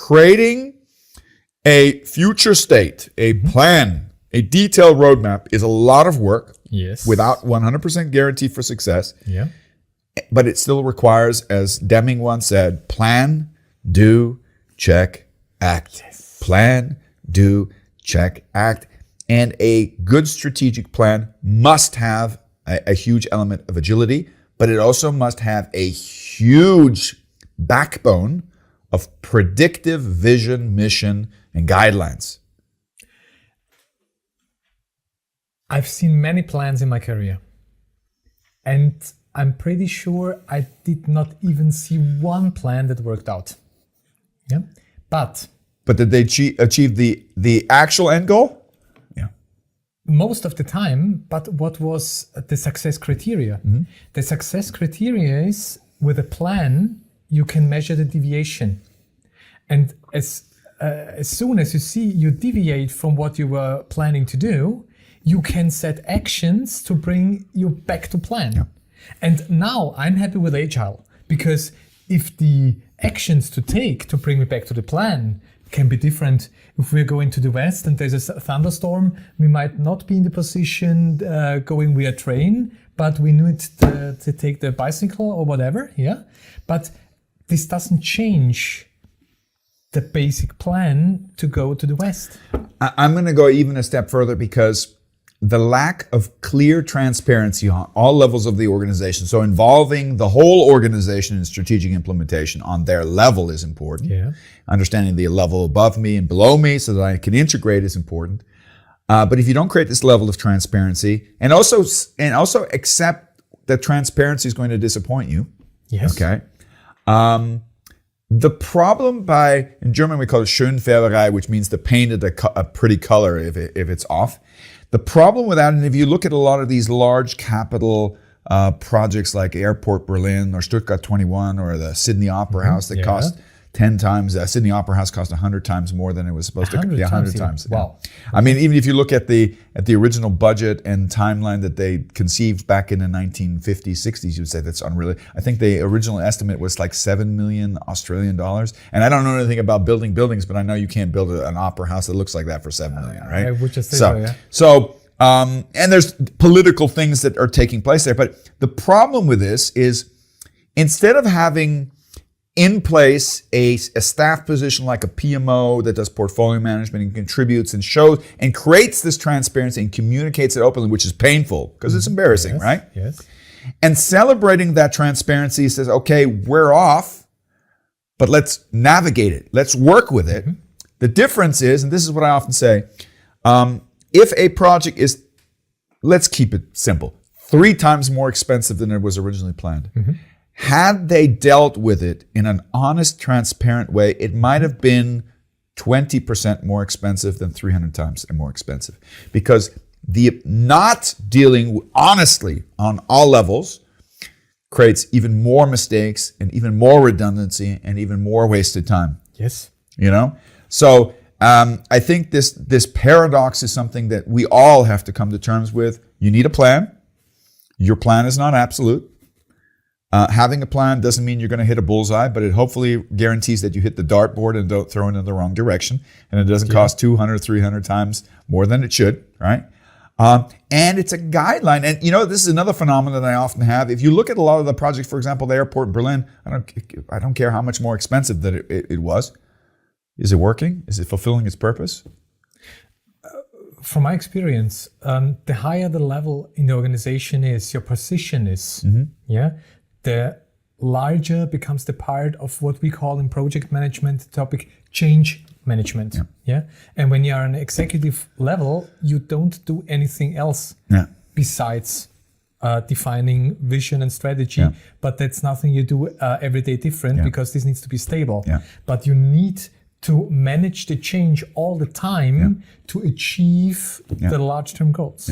creating a future state, a plan, a detailed roadmap is a lot of work. Yes. Without 100% guarantee for success. Yeah. But it still requires, as Deming once said, plan, do, check, act. Yes. Plan, do, check, act. And a good strategic plan must have a huge element of agility, but it also must have a huge backbone of predictive vision, mission, and guidelines. I've seen many plans in my career, and I'm pretty sure I did not even see one plan that worked out. Yeah, but did they achieve the actual end goal? Yeah, most of the time. But what was the success criteria? Mm-hmm. The success criteria is, with a plan, you can measure the deviation, and as soon as you deviate from what you were planning to do, you can set actions to bring you back to plan. Yeah. And now I'm happy with Agile, because if the actions to take to bring me back to the plan can be different. If we're going to the west and there's a thunderstorm, we might not be in the position going via train, but we need to take the bicycle or whatever. Yeah. But this doesn't change the basic plan to go to the west. I'm going to go even a step further, because the lack of clear transparency on all levels of the organization, so involving the whole organization in strategic implementation on their level is important. Yeah. Understanding the level above me and below me so that I can integrate is important. But if you don't create this level of transparency, and also accept that transparency is going to disappoint you. Yes. Okay. The problem in German we call it Schönfärberei, which means to paint it a pretty color if it's off. The problem with that, and if you look at a lot of these large capital projects like Airport Berlin or Stuttgart 21 or the Sydney Opera House that cost 10 times, Sydney Opera House cost 100 times more than it was supposed to. 100 times. Wow. Yeah. I mean, even if you look at the original budget and timeline that they conceived back in the 1950s, 60s, you'd say that's unreal. I think the original estimate was like 7 million Australian dollars. And I don't know anything about building buildings, but I know you can't build an opera house that looks like that for 7 million, right? I would just say so, yeah. So, and there's political things that are taking place there. But the problem with this is, instead of having in place a staff position like a PMO that does portfolio management and contributes and shows and creates this transparency and communicates it openly, which is painful because it's embarrassing, yes, right? Yes. And celebrating that transparency says, okay, we're off, but let's navigate it. Let's work with it. Mm-hmm. The difference is, and this is what I often say, if a project is, let's keep it simple, 3 times more expensive than it was originally planned, mm-hmm. had they dealt with it in an honest, transparent way, it might have been 20% more expensive than 300 times more expensive. Because the not dealing honestly on all levels creates even more mistakes and even more redundancy and even more wasted time. Yes. You know? So I think this paradox is something that we all have to come to terms with. You need a plan. Your plan is not absolute. Having a plan doesn't mean you're going to hit a bullseye, but it hopefully guarantees that you hit the dartboard and don't throw it in the wrong direction. And it doesn't cost 200, 300 times more than it should, right? And it's a guideline. And you know, this is another phenomenon that I often have. If you look at a lot of the projects, for example, the airport in Berlin, I don't care how much more expensive that it was. Is it working? Is it fulfilling its purpose? From my experience, the higher the level in the organization is, your position is, mm-hmm. The larger becomes the part of what we call in project management the topic change management. And when you are on an executive level, you don't do anything else besides defining vision and strategy. But that's nothing you do every day different because this needs to be stable. But you need to manage the change all the time to achieve the large-term goals.